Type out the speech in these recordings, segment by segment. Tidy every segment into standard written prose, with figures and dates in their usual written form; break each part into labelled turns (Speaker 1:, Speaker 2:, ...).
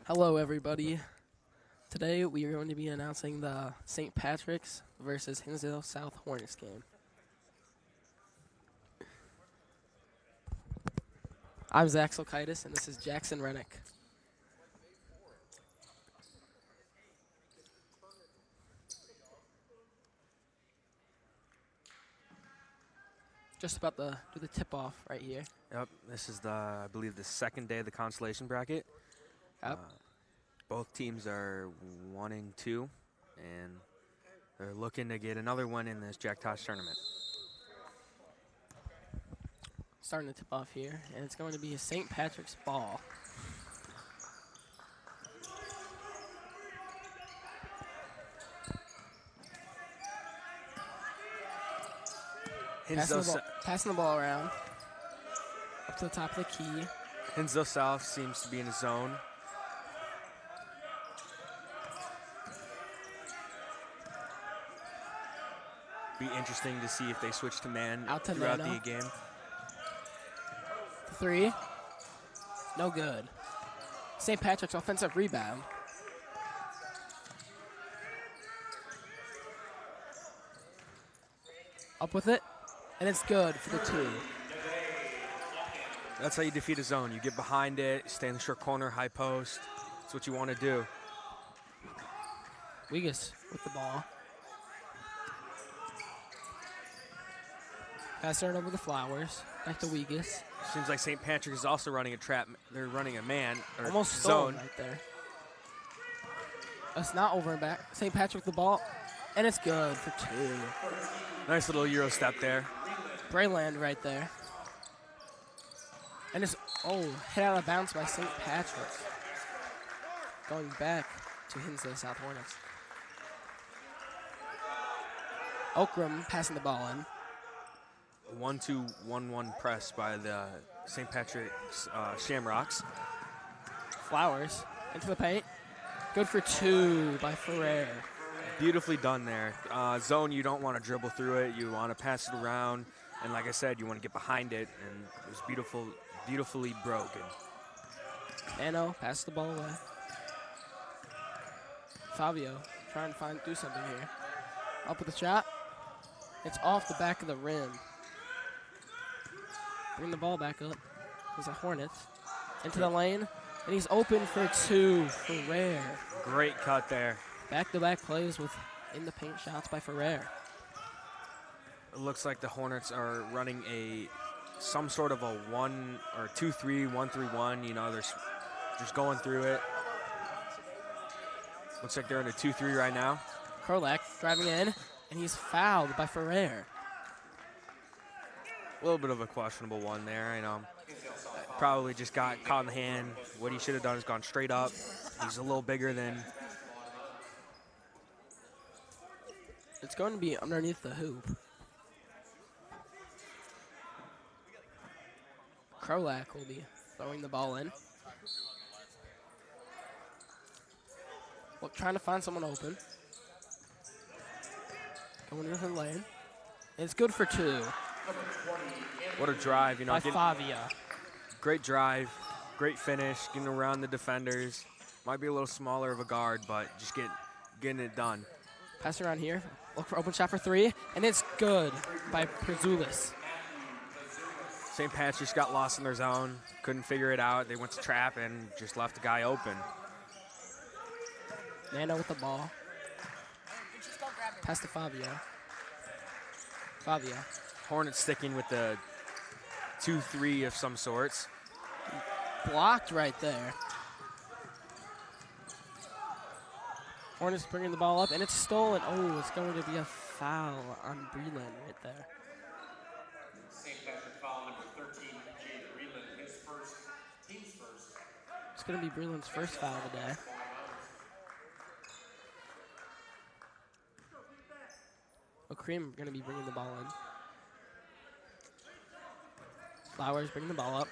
Speaker 1: Hello, everybody. Today we are going to be announcing the St. Patrick's versus Hinsdale South Hornets game. I'm Zach Silkaitis, and this is Jackson Rennick. Just about to do the tip-off right here.
Speaker 2: Yep, this is I believe the second day of the consolation bracket.
Speaker 1: Yep.
Speaker 2: Both teams are 1-2, and they're looking to get another one in this Jack Tosh tournament.
Speaker 1: Starting the tip-off here, and it's going to be a St. Patrick's ball. Passing the ball around up to the top of the key.
Speaker 2: Hinsdale South seems to be in a zone. Be interesting to see if they switch to man throughout the game.
Speaker 1: Three. No good. St. Patrick's offensive rebound. Up with it, and it's good for the two.
Speaker 2: That's how you defeat a zone. You get behind it, stay in the short corner, high post. That's what you want to do.
Speaker 1: Wegas with the ball. Pass it over the Flowers. Back to Wegas.
Speaker 2: Seems like St. Patrick is also running a trap. They're running a man or
Speaker 1: almost
Speaker 2: zone
Speaker 1: right there. It's not over and back. St. Patrick with the ball, and it's good for two.
Speaker 2: Nice little Euro step there.
Speaker 1: Brayland right there. And it's, hit out of bounds by St. Patrick's. Going back to Hinsdale South Hornets. Okram passing the ball in.
Speaker 2: 1-2-1-1 press by the St. Patrick's Shamrocks.
Speaker 1: Flowers into the paint. Good for two by Ferrer.
Speaker 2: Beautifully done there. Zone, you don't want to dribble through it. You want to pass it around. And like I said, you want to get behind it. And it was beautifully broken.
Speaker 1: Nano passes the ball away. Fabio trying to do something here. Up with the shot. It's off the back of the rim. Bring the ball back up. There's a Hornets. Into the lane. And he's open for two. Ferrer.
Speaker 2: Great cut there.
Speaker 1: Back-to-back plays with in-the-paint shots by Ferrer.
Speaker 2: It looks like the Hornets are running some sort of a 2-3, 1-3-1. You know, they're just going through it. Looks like they're in a 2-3 right now.
Speaker 1: Krolak driving in, and he's fouled by Ferrer.
Speaker 2: A little bit of a questionable one there. You know, probably just got caught in the hand. What he should have done is gone straight up. He's a little bigger than.
Speaker 1: It's going to be underneath the hoop. Krolak will be throwing the ball in. Trying to find someone open. Going into the lane. It's good for two.
Speaker 2: What a drive, you know.
Speaker 1: By Fabio.
Speaker 2: Great drive, great finish, getting around the defenders. Might be a little smaller of a guard, but just getting it done.
Speaker 1: Pass around here. Look for open shot for three, and it's good by Przoulis.
Speaker 2: St. Patrick's got lost in their zone, couldn't figure it out. They went to trap and just left the guy open.
Speaker 1: Nano with the ball. Pass to Fabio.
Speaker 2: Hornets sticking with the 2-3 of some sorts.
Speaker 1: Blocked right there. Hornets bringing the ball up, and it's stolen. Oh, it's going to be a foul on Breland right there.
Speaker 3: St. Patrick foul number 13, Jay Breland, his team's first.
Speaker 1: It's going to be Breland's first foul of the day. Cream going to be bringing the ball in. Flowers bringing the ball up.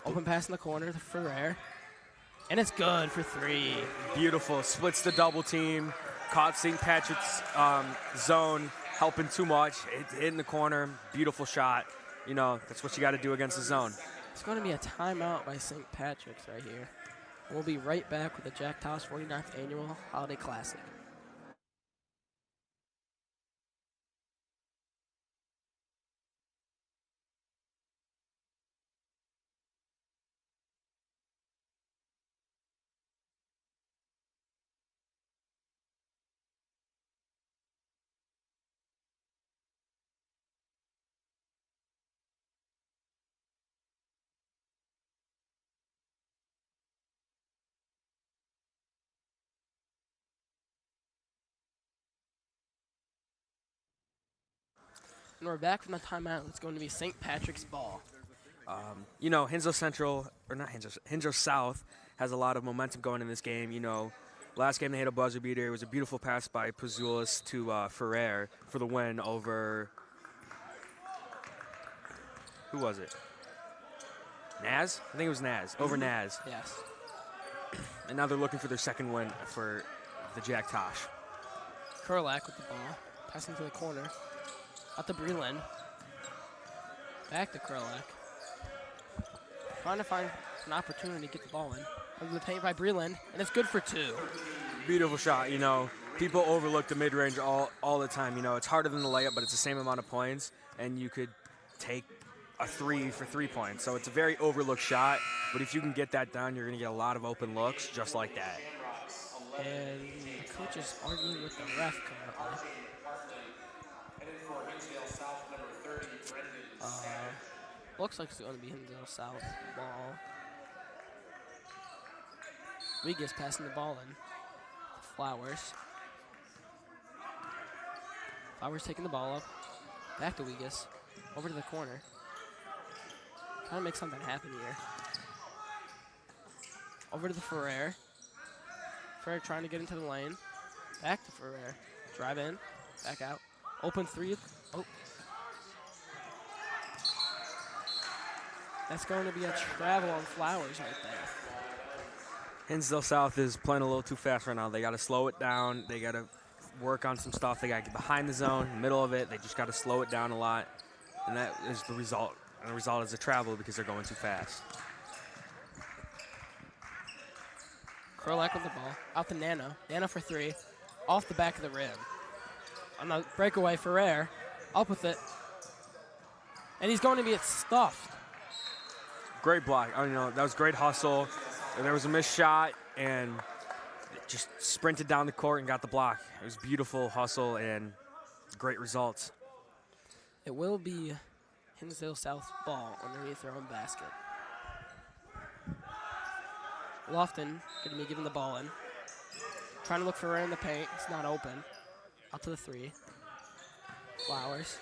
Speaker 1: Open pass in the corner to Ferrer. And it's good for three.
Speaker 2: Beautiful. Splits the double team. Caught St. Patrick's zone. Helping too much. Hit in the corner. Beautiful shot. You know, that's what you got to do against the zone.
Speaker 1: It's going to be a timeout by St. Patrick's right here. We'll be right back with the Jack Tosh 49th Annual Holiday Classic. And we're back from the timeout. It's going to be St. Patrick's Ball.
Speaker 2: You know, Hinsdale Central, or not Hinsdale, Hinsdale South has a lot of momentum going in this game. You know, last game they hit a buzzer beater. It was a beautiful pass by Pazulis to Ferrer for the win over, who was it? Naz? I think it was Naz, over Naz.
Speaker 1: Yes.
Speaker 2: And now they're looking for their second win for the Jack Tosh.
Speaker 1: Kurlak with the ball, passing to the corner. Out to Breland. Back to Kurlak. Trying to find an opportunity to get the ball in. Under the paint by Breland, and it's good for 2.
Speaker 2: Beautiful shot, you know. People overlook the mid-range all the time. You know, it's harder than the layup, but it's the same amount of points, and you could take a 3 for 3 points. So it's a very overlooked shot, but if you can get that down, you're going to get a lot of open looks just like that.
Speaker 1: And the coach is arguing with the ref currently. Looks like it's going to be Hinsdale South ball. Wiegis passing the ball in. Flowers. Flowers taking the ball up. Back to Wiegis. Over to the corner. Trying to make something happen here. Over to the Ferrer. Ferrer trying to get into the lane. Back to Ferrer. Drive in. Back out. Open 3. Oh. That's going to be a travel on Flowers right there.
Speaker 2: Hinsdale South is playing a little too fast right now. They got to slow it down. They got to work on some stuff. They got to get behind the zone, middle of it. They just got to slow it down a lot. And that is the result. And the result is a travel because they're going too fast.
Speaker 1: Kurlak with the ball. Out to Nano. Nano for 3. Off the back of the rim. On the breakaway, Ferrer. Up with it. And he's going to be stuffed.
Speaker 2: Great block. I know that was great hustle. There was a missed shot and just sprinted down the court and got the block. It was beautiful hustle and great results.
Speaker 1: It will be Hinsdale South ball underneath their own basket. Lofton going to be giving the ball in. Trying to look for Ferrer in the paint. It's not open. Out to the 3. Flowers.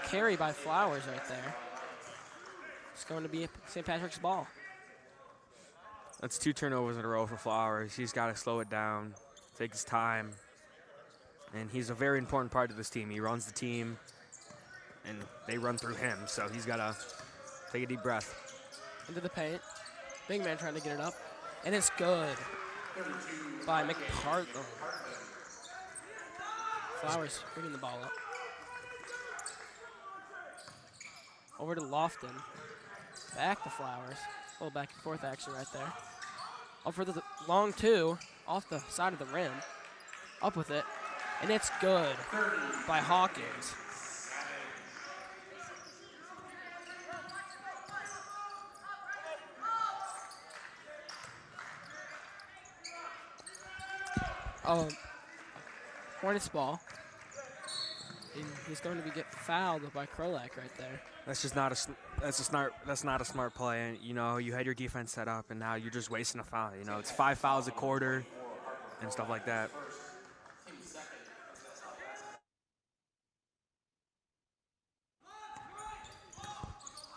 Speaker 1: Carry by Flowers right there. It's going to be St. Patrick's ball.
Speaker 2: That's 2 turnovers in a row for Flowers. He's got to slow it down, take his time. And he's a very important part of this team. He runs the team, and they run through him. So he's got to take a deep breath.
Speaker 1: Into the paint. Big man trying to get it up. And it's good by McQuade. Flowers bringing the ball up. Over to Lofton. Back to Flowers. A little back and forth action right there. Up for the long 2. Off the side of the rim. Up with it. And it's good by Hawkins. Hornets ball. And he's going to get fouled by Kurlak right there.
Speaker 2: That's not a smart play. And you know, you had your defense set up, and now you're just wasting a foul. You know, it's 5 fouls a quarter and stuff like that.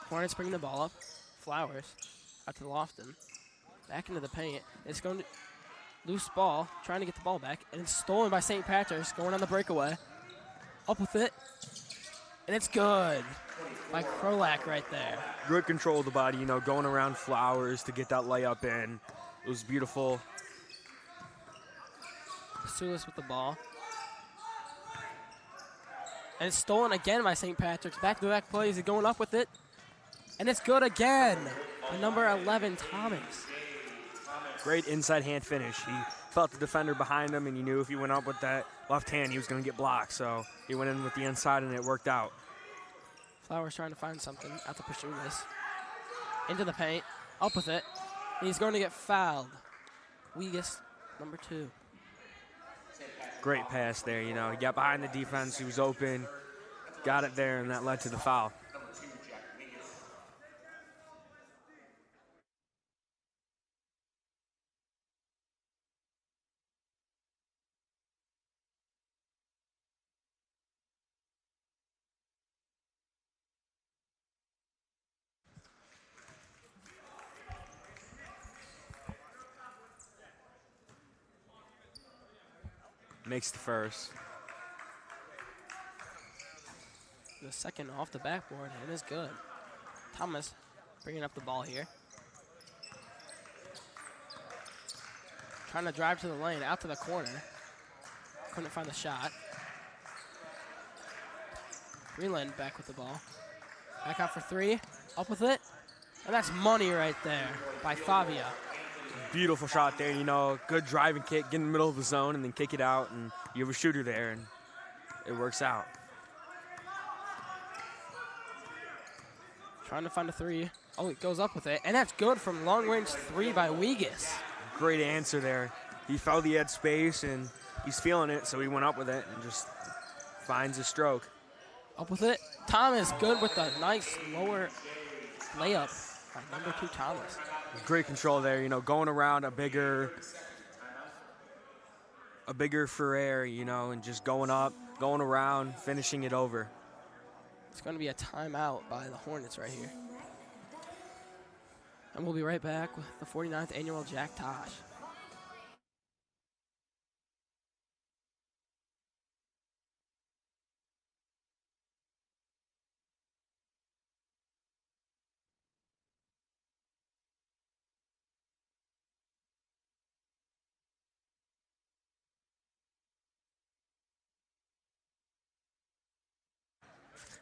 Speaker 1: Hornets bringing the ball up. Flowers out to Lofton. Back into the paint. It's going to loose ball, trying to get the ball back, and it's stolen by St. Patrick's, going on the breakaway. Up with it, and it's good by Kurlak right there.
Speaker 2: Good control of the body, you know, going around Flowers to get that layup in. It was beautiful.
Speaker 1: Sulis with the ball. And it's stolen again by St. Patrick's. Back-to-back plays, going up with it. And it's good again. The number 11, Thomas.
Speaker 2: Great inside hand finish. He felt the defender behind him, and he knew if he went up with that left hand, he was going to get blocked. So he went in with the inside, and it worked out.
Speaker 1: Flowers trying to find something at the Pursueless. Into the paint, up with it. He's going to get fouled. Weegus, number 2.
Speaker 2: Great pass there, you know. He got behind the defense. He was open, got it there, and that led to the foul. Makes the first.
Speaker 1: The second off the backboard, and is good. Thomas bringing up the ball here. Trying to drive to the lane, out to the corner. Couldn't find the shot. Breland back with the ball. Back out for 3, up with it. And that's money right there by Favia.
Speaker 2: Beautiful shot there, you know, good driving kick, get in the middle of the zone and then kick it out, and you have a shooter there, and it works out.
Speaker 1: Trying to find a 3. Oh, it goes up with it, and that's good from long range 3 by Weegus.
Speaker 2: Great answer there. He felt he had space, and he's feeling it, so he went up with it and just finds a stroke.
Speaker 1: Up with it. Thomas good with a nice lower layup by number 2 Thomas.
Speaker 2: Great control there, you know, going around a bigger Ferrer, you know, and just going up, going around, finishing it over.
Speaker 1: It's going to be a timeout by the Hornets right here. And we'll be right back with the 49th annual Jack Tosh.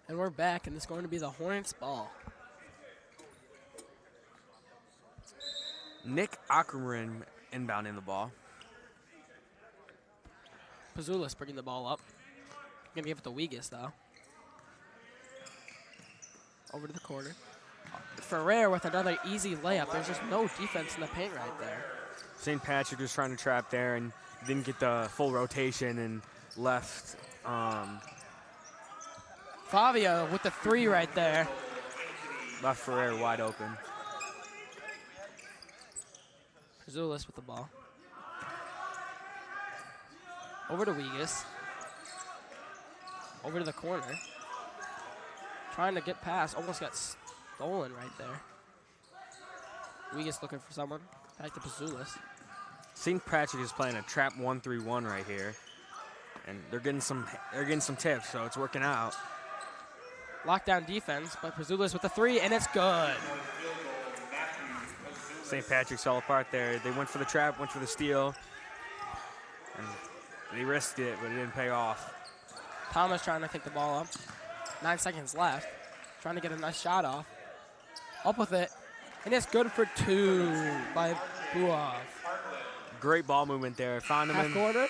Speaker 1: And we're back, and it's going to be the Hornets ball.
Speaker 2: Nick Ackerman inbounding the ball.
Speaker 1: Pazulis bringing the ball up. Gonna give it to Weegus, though. Over to the corner. Ferrer with another easy layup. There's just no defense in the paint right there.
Speaker 2: St. Patrick was trying to trap there and didn't get the full rotation and left.
Speaker 1: Favia with the 3 right there.
Speaker 2: Left Ferrer wide open.
Speaker 1: Pazulis with the ball. Over to Weegus. Over to the corner. Trying to get past. Almost got stolen right there. Weegus looking for someone. Back to Pazulis.
Speaker 2: St. Patrick is playing a trap 1-3-1 right here. And they're getting some tips, so it's working out.
Speaker 1: Lockdown defense by Pazulis with the 3, and it's good.
Speaker 2: St. Patrick's fell apart there. They went for the trap, went for the steal. And they risked it, but it didn't pay off.
Speaker 1: Thomas trying to take the ball up. 9 seconds left. Trying to get a nice shot off. Up with it. And it's good for 2 by Buov.
Speaker 2: Great ball movement there. Found him
Speaker 1: Half
Speaker 2: in.
Speaker 1: quarter.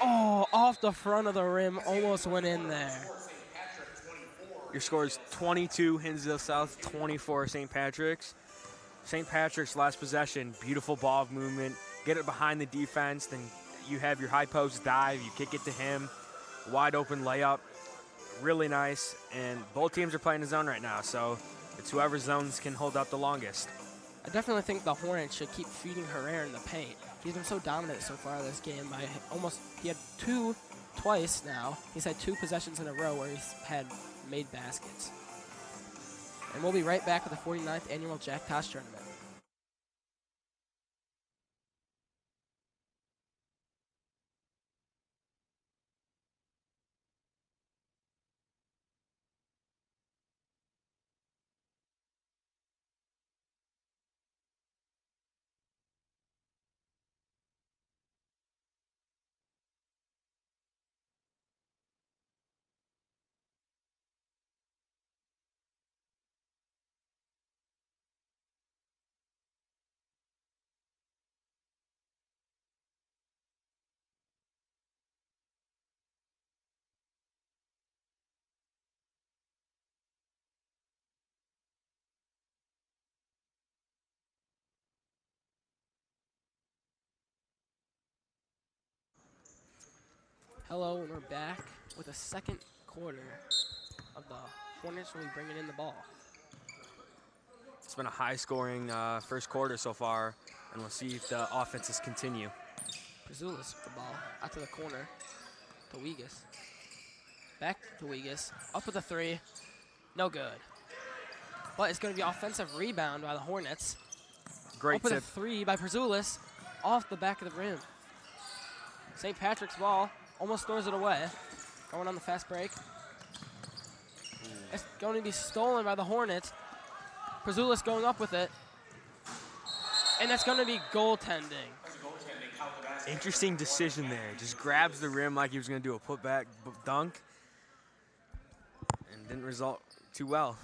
Speaker 1: Oh, off the front of the rim. Almost went in there.
Speaker 2: Your score is 22 Hinsdale South, 24 St. Patrick's. St. Patrick's last possession, beautiful ball movement. Get it behind the defense, then you have your high post dive, you kick it to him. Wide open layup, really nice. And both teams are playing the zone right now, so it's whoever zones can hold up the longest.
Speaker 1: I definitely think the Hornets should keep feeding Herrera in the paint. He's been so dominant so far this game. He had 2 twice now. He's had 2 possessions in a row where he's had made baskets. And we'll be right back with the 49th annual Jack Tosh tournament. Hello, and we're back with the second quarter of the Hornets will be bringing in the ball.
Speaker 2: It's been a high-scoring first quarter so far, and we'll see if the offenses continue.
Speaker 1: Pazulis with the ball out to the corner to Wegas. Back to Wegas, up with a three, no good. But it's going to be offensive rebound by the Hornets.
Speaker 2: Great
Speaker 1: up with
Speaker 2: tip.
Speaker 1: a three by Pazulis, off the back of the rim. St. Patrick's ball, almost throws it away. Going on the fast break. It's going to be stolen by the Hornets. Pazulis going up with it. And that's going to be goaltending.
Speaker 2: Interesting decision there. Just grabs the rim like he was going to do a putback dunk. And didn't result too well.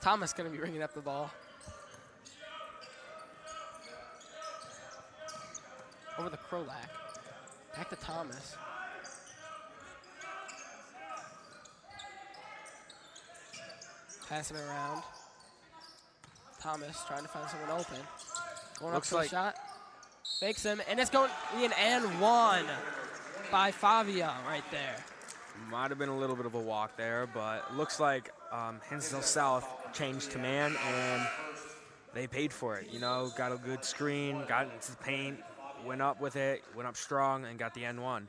Speaker 1: Thomas going to be ringing up the ball. Over the Krolak. Back to Thomas. Passing it around. Thomas trying to find someone open. Going
Speaker 2: Looks
Speaker 1: up for
Speaker 2: like
Speaker 1: a shot. Fakes him, and it's going to be an and one by Favia right there.
Speaker 2: Might have been a little bit of a walk there, but looks like Hinsdale South changed command, and they paid for it. You know, got a good screen, got into the paint, went up with it, went up strong, and got the N1.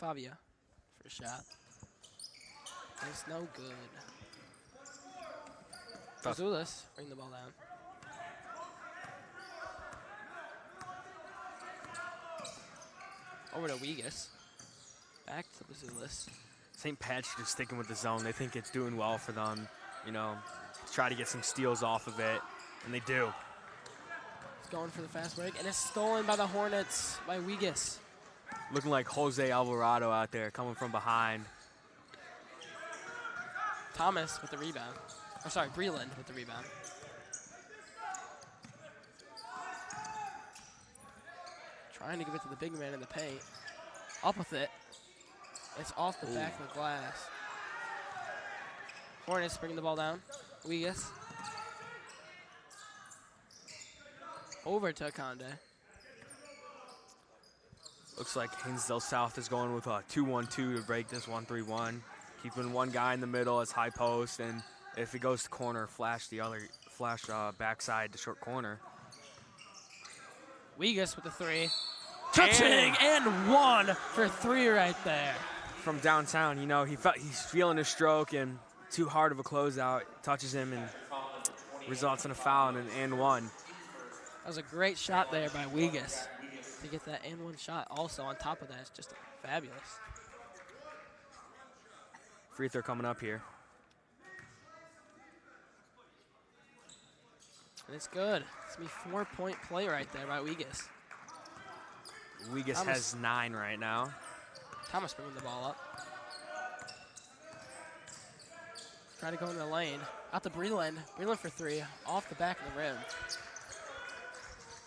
Speaker 1: Favia for a shot. It's no good. Pazulis bring the ball down. Over to Wegas. Back to Pazulis.
Speaker 2: St. Pat's just sticking with the zone. They think it's doing well for them, you know, try to get some steals off of it, and they do.
Speaker 1: He's going for the fast break, and it's stolen by the Hornets by Wegas.
Speaker 2: Looking like Jose Alvarado out there coming from behind.
Speaker 1: Thomas with the rebound. Oh, sorry, Breland with the rebound. Trying to give it to the big man in the paint. Up with it. It's off the back of the glass. Hornets bringing the ball down. Wegas. Over to Conde.
Speaker 2: Looks like Hinsdale South is going with a 2-1-2 to break this 1-3-1. Keeping one guy in the middle as high post, and if he goes to corner, flash backside to short corner.
Speaker 1: Wegas with the three. Touching and one for three right there.
Speaker 2: From downtown, you know, he's feeling his stroke, and too hard of a closeout touches him and results in a foul and an and one.
Speaker 1: That was a great shot there by Wegas to get that and one shot. Also on top of that, it's just fabulous.
Speaker 2: Free throw coming up here.
Speaker 1: And it's good. It's going to be 4-point play right there by Wegas.
Speaker 2: Wegas has 9 right now.
Speaker 1: Thomas bringing the ball up. Trying to go in the lane. Out to Breland. Breland for three. Off the back of the rim.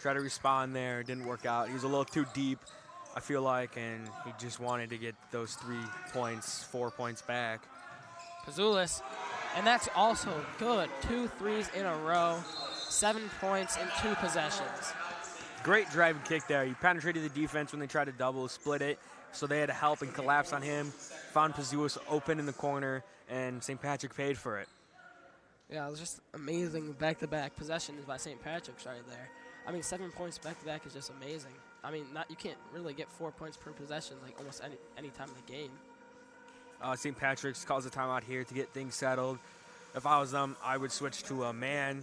Speaker 2: Try to respond there. Didn't work out. He was a little too deep, I feel like, and he just wanted to get those 3 points, 4 points back.
Speaker 1: Pazulis. And that's also good. 2 threes in a row. 7 points in 2 possessions.
Speaker 2: Great driving kick there. He penetrated the defense when they tried to double, split it, so they had to help and collapse on him. Found Pazulis open in the corner, and St. Patrick paid for it.
Speaker 1: Yeah, it was just amazing back-to-back possessions by St. Patrick's right there. I mean, 7 points back-to-back is just amazing. I mean, you can't really get 4 points per possession like almost any time in the game.
Speaker 2: St. Patrick's calls a timeout here to get things settled. If I was them, I would switch to a man.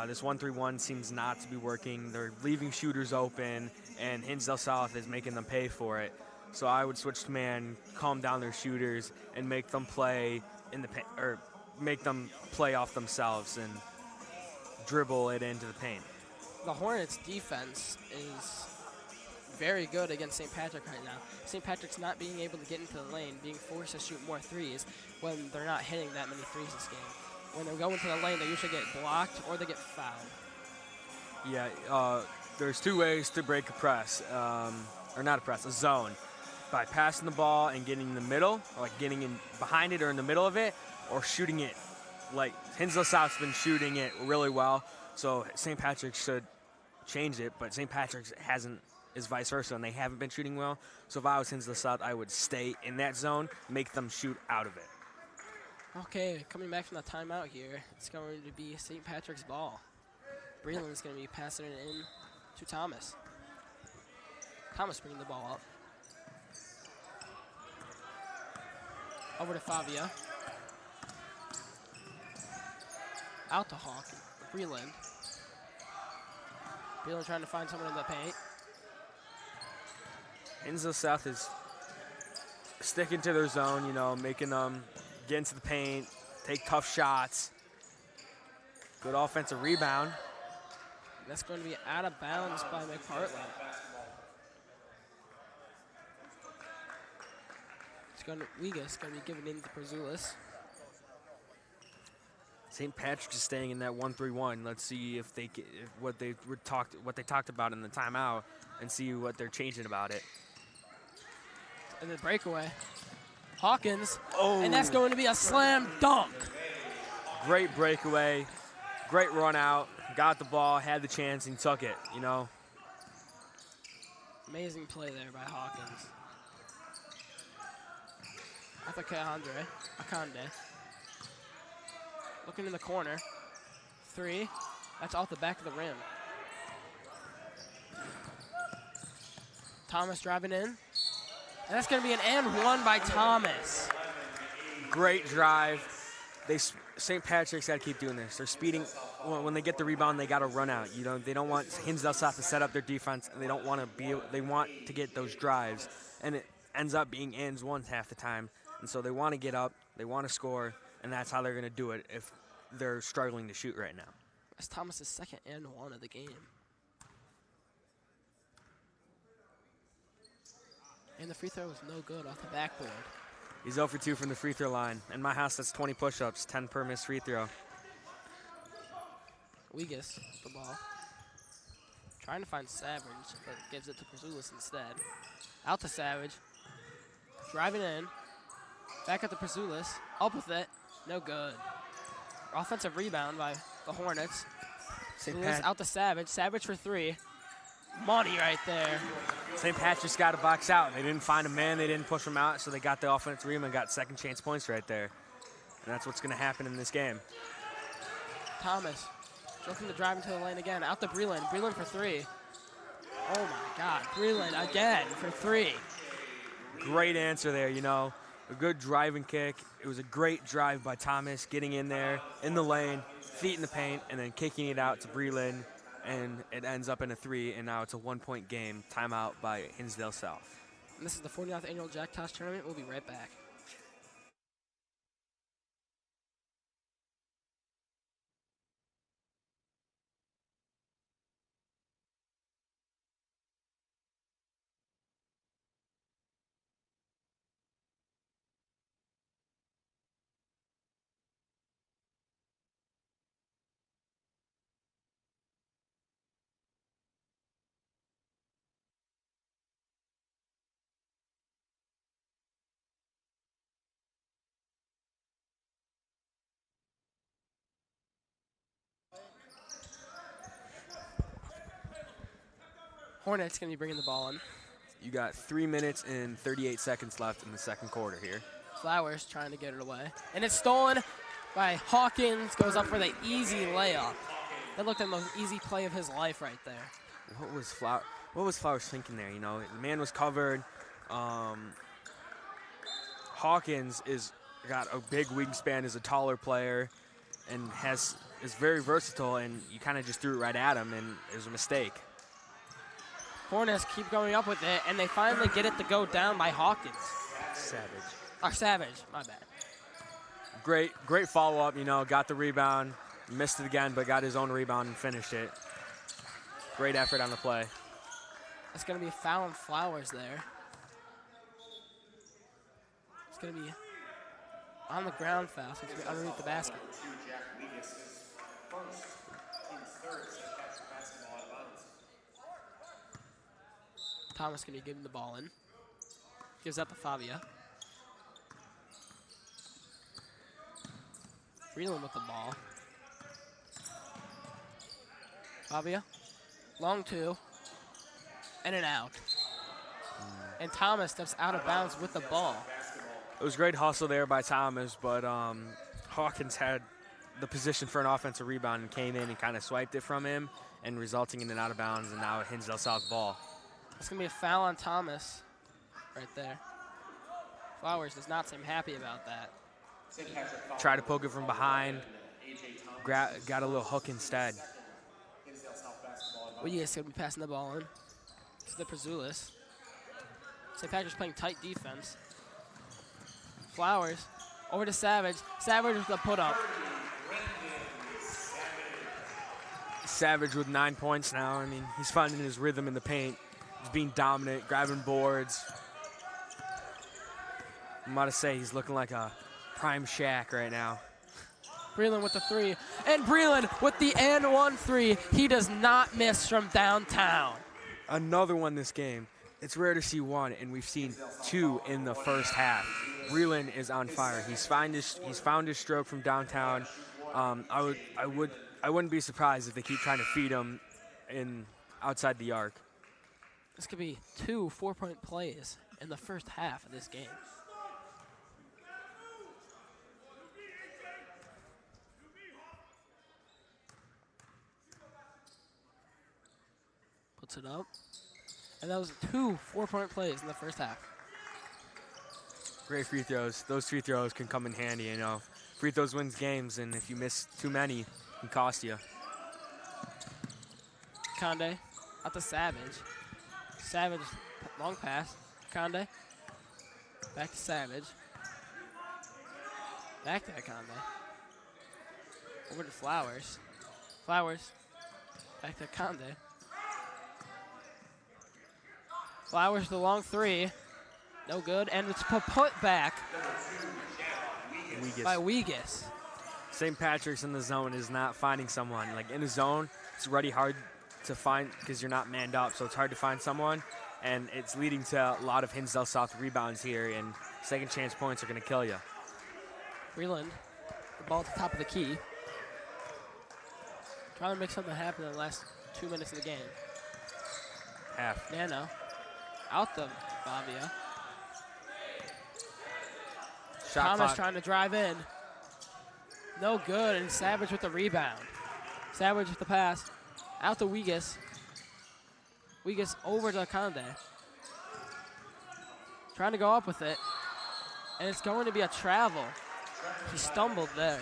Speaker 2: This 1-3-1 seems not to be working. They're leaving shooters open, and Hinsdale South is making them pay for it. So I would switch to man, calm down their shooters, and make them play in the or make them play off themselves and dribble it into the paint.
Speaker 1: The Hornets' defense is very good against St. Patrick right now. St. Patrick's not being able to get into the lane, being forced to shoot more threes when they're not hitting that many threes this game. When they go into the lane, they usually get blocked or they get fouled.
Speaker 2: Yeah, there's 2 ways to break a press, or not a press, a zone. By passing the ball and getting in the middle, or like getting in behind it or in the middle of it, or shooting it like Hinsdale South's been shooting it really well. So St. Patrick's should change it, but St. Patrick's hasn't, is vice versa, and they haven't been shooting well. So if I was Hinsdale South, I would stay in that zone, make them shoot out of it.
Speaker 1: Okay, coming back from the timeout here, it's going to be St. Patrick's ball. Breland's going to be passing it in to Thomas. Thomas bringing the ball up. Over to Favia. Out to Hawk. Breland. Breland trying to find someone in the paint.
Speaker 2: Hinsdale South is sticking to their zone, you know, making them get into the paint, take tough shots. Good offensive rebound.
Speaker 1: That's going to be out of bounds by McPartland. Wegas going to be given in to Perzulis.
Speaker 2: St. Patrick's is staying in that 1-3-1. Let's see if they what they talked about in the timeout, and see what they're changing about it.
Speaker 1: And the breakaway, Hawkins,
Speaker 2: Oh,
Speaker 1: and that's going to be a slam dunk.
Speaker 2: Great breakaway, great run out. Got the ball, had the chance, and took it. You know.
Speaker 1: Amazing play there by Hawkins. That's Akande. Looking in the corner. 3. That's off the back of the rim. Thomas driving in. And that's going to be an and one by Thomas.
Speaker 2: Great drive. St. Patrick's got to keep doing this. They're speeding. When they get the rebound, they got to run out. You know, they don't want Hinsdale South to set up their defense, and they don't want to be. They want to get those drives, and it ends up being ands ones half the time. And so they want to get up, they want to score, and that's how they're going to do it if they're struggling to shoot right now.
Speaker 1: That's Thomas's second and one of the game. And the free throw was no good off the backboard.
Speaker 2: He's 0 for 2 from the free throw line. In my house, that's 20 push-ups, 10 per missed free throw.
Speaker 1: Wegas, the ball. Trying to find Savage, but gives it to Perzulis instead. Out to Savage. Driving in. Back at the Perzulis. Up with it. No good. Offensive rebound by the Hornets. Out to Savage. Savage for 3. Money right there.
Speaker 2: St. Patrick's got to box out. They didn't find a man. They didn't push him out, so they got the offensive rebound, got second chance points right there. And that's what's going to happen in this game.
Speaker 1: Thomas looking to drive into the lane again. Out to Breland. Breland for 3. Oh, my God. Breland again for 3.
Speaker 2: Great answer there, you know. A good driving kick. It was a great drive by Thomas, getting in there, in the lane, feet in the paint, and then kicking it out to Breland. And it ends up in a 3, and now it's a 1-point game. Timeout by Hinsdale South.
Speaker 1: And this is the 49th annual Jack Tosh tournament. We'll be right back. Hornets going to be bringing the ball in.
Speaker 2: You got 3 minutes and 38 seconds left in the second quarter here.
Speaker 1: Flowers trying to get it away. And it's stolen by Hawkins. Goes up for the easy layup. That looked like the most easy play of his life right there.
Speaker 2: What was Flowers thinking there? You know, the man was covered. Hawkins got a big wingspan, is a taller player, and is very versatile, and you kind of just threw it right at him, and it was a mistake.
Speaker 1: Hornets keep going up with it, and they finally get it to go down by Hawkins. Savage, my bad.
Speaker 2: Great follow-up, you know, got the rebound, missed it again, but got his own rebound and finished it. Great effort on the play.
Speaker 1: It's going to be a foul on Flowers there. It's going to be on the ground foul, so it's going to be underneath the basket. Thomas going to be giving the ball in. Gives up to Favia. Breland with the ball. Fabia, long two, and an out. And Thomas steps out of bounds with the ball.
Speaker 2: It was great hustle there by Thomas, but Hawkins had the position for an offensive rebound and came in and kind of swiped it from him, and resulting in an out of bounds, and now a Hinsdale South ball.
Speaker 1: It's going to be a foul on Thomas right there. Flowers does not seem happy about that.
Speaker 2: Tried to poke it from behind, got a little hook instead.
Speaker 1: Well, you guys going to be passing the ball in to the Prazulis. St. Patrick's playing tight defense. Flowers over to Savage. Savage with the put up.
Speaker 2: Savage with 9 points now. I mean, he's finding his rhythm in the paint. He's being dominant, grabbing boards. I'm about to say he's looking like a prime Shaq right now.
Speaker 1: Breland with the three. And Breland with the and 1-3. He does not miss from downtown.
Speaker 2: Another one this game. It's rare to see one, and we've seen two in the first half. Breland is on fire. He's found his stroke from downtown. I wouldn't be surprised if they keep trying to feed him outside the arc.
Speaker 1: This could be 2 4-point plays in the first half of this game. Puts it up. And that was 2 4-point plays in the first half.
Speaker 2: Great free throws. Those free throws can come in handy, you know. Free throws wins games, and if you miss too many, it can cost you.
Speaker 1: Conde out to Savage. Savage, long pass. Conde. Back to Savage. Back to Conde. Over to Flowers. Flowers. Back to Conde. Flowers the long three. No good. And it's put back by Wegas.
Speaker 2: St. Patrick's in the zone is not finding someone. Like in the zone, it's already hard to find because you're not manned up, so it's hard to find someone. And it's leading to a lot of Hinsdale South rebounds here, and second chance points are going to kill you.
Speaker 1: Breland, the ball at the top of the key. Trying to make something happen in the last 2 minutes of the game.
Speaker 2: Half.
Speaker 1: Nano. Out the Fabia.
Speaker 2: Shot
Speaker 1: Thomas
Speaker 2: clock.
Speaker 1: trying to drive in. No good, and Savage with the rebound. Savage with the pass. Out to Wegas. Wegas over to Conde. Trying to go up with it. And it's going to be a travel. He stumbled there.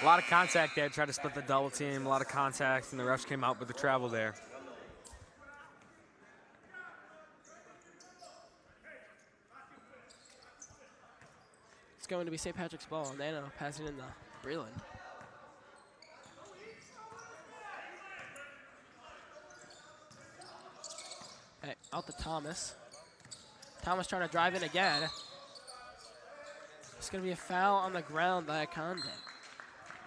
Speaker 2: A lot of contact there. Tried to split the double team. A lot of contact, and the refs came out with the travel there.
Speaker 1: It's going to be St. Patrick's ball. Nano passing in the Breland. Hey, out to Thomas. Thomas trying to drive in again. It's going to be a foul on the ground by Conde.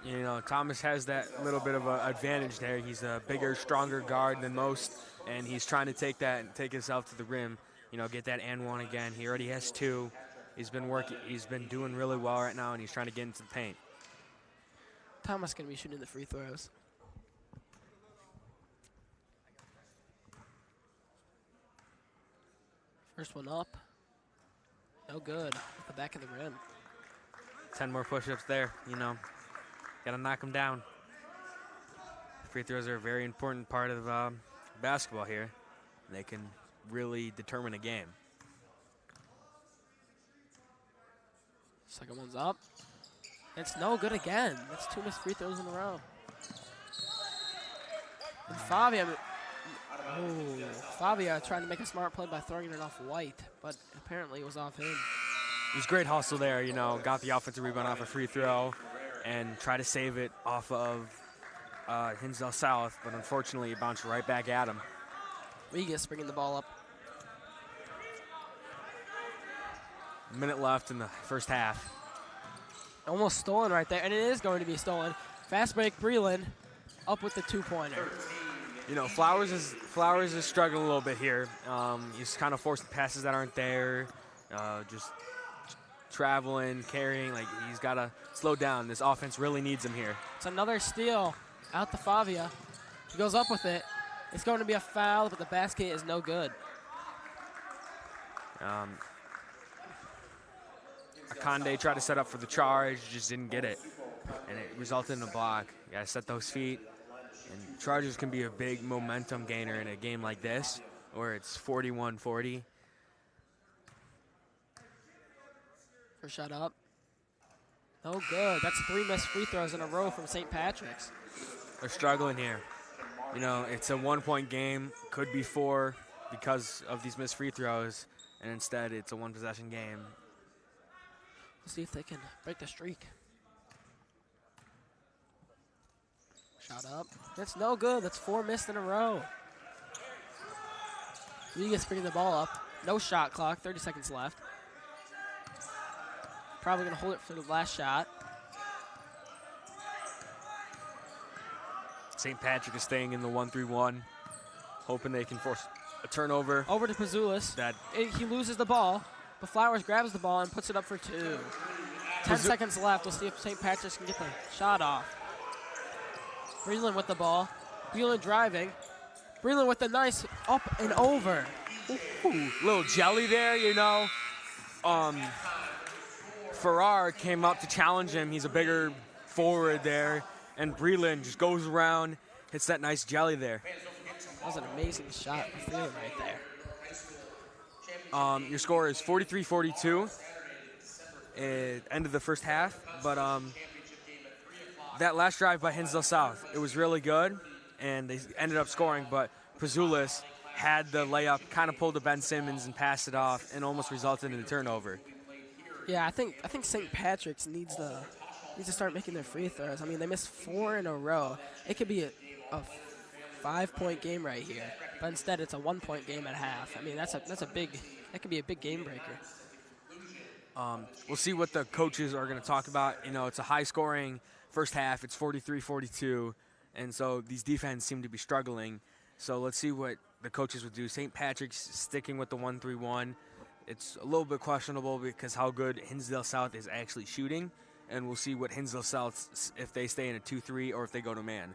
Speaker 2: You know, Thomas has that little bit of an advantage there. He's a bigger, stronger guard than most, and he's trying to take that and take himself to the rim. You know, get that and one again. He already has two. He's been doing really well right now, and he's trying to get into the paint.
Speaker 1: Thomas going to be shooting the free throws. First one up. No good. At the back of the rim.
Speaker 2: 10 more push-ups there, you know. Got to knock them down. Free throws are a very important part of basketball here. They can really determine a game.
Speaker 1: Second one's up. It's no good again. That's 2 missed free throws in a row. And Fabia trying to make a smart play by throwing it off White, but apparently it was off him.
Speaker 2: It was great hustle there, you know, got the offensive rebound off a free throw and try to save it off of Hinsdale South, but unfortunately it bounced right back at him.
Speaker 1: Wegas bringing the ball up.
Speaker 2: A minute left in the first half.
Speaker 1: Almost stolen right there, and it is going to be stolen. Fast break, Breland up with the 2-pointer.
Speaker 2: You know, Flowers is struggling a little bit here. He's kind of forcing passes that aren't there. Just traveling, carrying. Like, he's got to slow down. This offense really needs him here.
Speaker 1: It's another steal out to Favia. He goes up with it. It's going to be a foul, but the basket is no good.
Speaker 2: Akande tried to set up for the charge, just didn't get it. And it resulted in a block. You got to set those feet. And charges can be a big momentum gainer in a game like this, where it's 41-40.
Speaker 1: First shot up. No good. That's 3 missed free throws in a row from St. Patrick's.
Speaker 2: They're struggling here. You know, it's a 1-point game. Could be 4 because of these missed free throws. And instead, it's a 1-possession game.
Speaker 1: We'll see if they can break the streak. Shot up. That's no good. That's 4 missed in a row. Vegas bringing the ball up. No shot clock. 30 seconds left. Probably going to hold it for the last shot.
Speaker 2: St. Patrick is staying in the 1-3-1, hoping they can force a turnover.
Speaker 1: Over to Pazulis. He loses the ball, but Flowers grabs the ball and puts it up for 2. 10 seconds left. We'll see if St. Patrick's can get the shot off. Breland with the ball. Breland driving. Breland with the nice up and over.
Speaker 2: Ooh, little jelly there, you know. Farrar came up to challenge him. He's a bigger forward there. And Breland just goes around, hits that nice jelly there.
Speaker 1: That was an amazing shot for Breland right there.
Speaker 2: Your score is 43-42 at end of the first half. But that last drive by Hinsdale South, it was really good, and they ended up scoring. But Pazulis had the layup, kind of pulled to Ben Simmons and passed it off, and almost resulted in a turnover.
Speaker 1: Yeah, I think St. Patrick's needs to start making their free throws. I mean, they missed 4 in a row. It could be a 5-point game right here, but instead it's a 1-point game at half. I mean, that could be a big game breaker.
Speaker 2: We'll see what the coaches are going to talk about. You know, it's a high-scoring first half. It's 43-42, and so these defenses seem to be struggling. So let's see what the coaches would do. St. Patrick's sticking with the 1-3-1. It's a little bit questionable because how good Hinsdale South is actually shooting, and we'll see what Hinsdale South, if they stay in a 2-3 or if they go to man.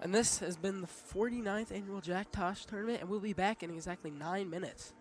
Speaker 1: And this has been the 49th annual Jack Tosh tournament, and we'll be back in exactly 9 minutes.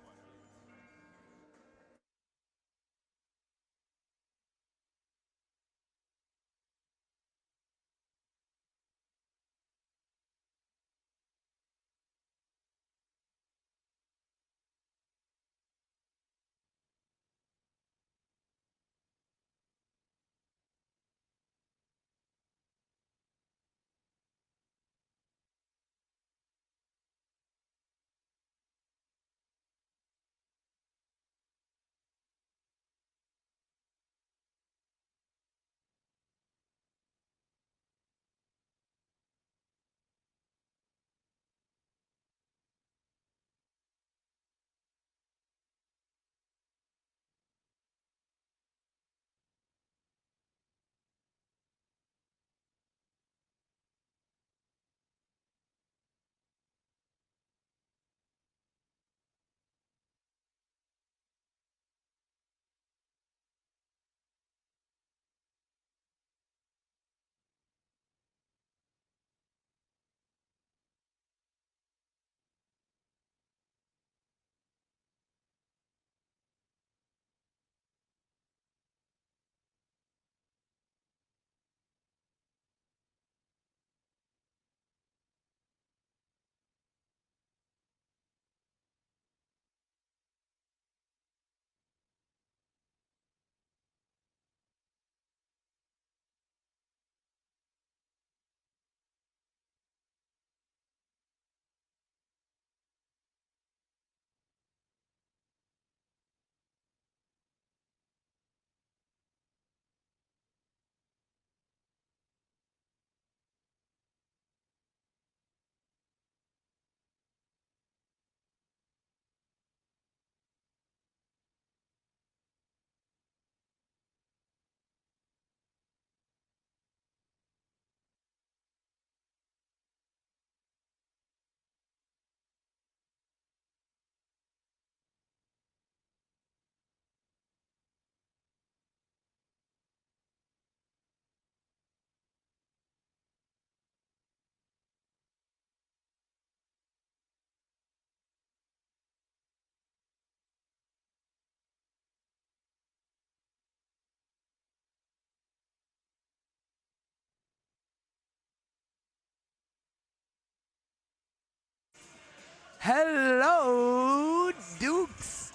Speaker 4: Hello, Dukes.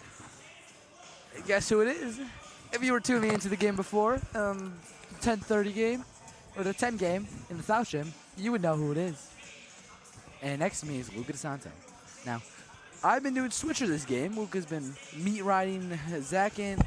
Speaker 4: Guess who it is? If you were tuning into the game before, 10:30 game, or the 10 game in the South Gym, you would know who it is. And next to me is Luca DeSanto. Now, I've been doing switcher this game. Luca's been meat riding Zach in.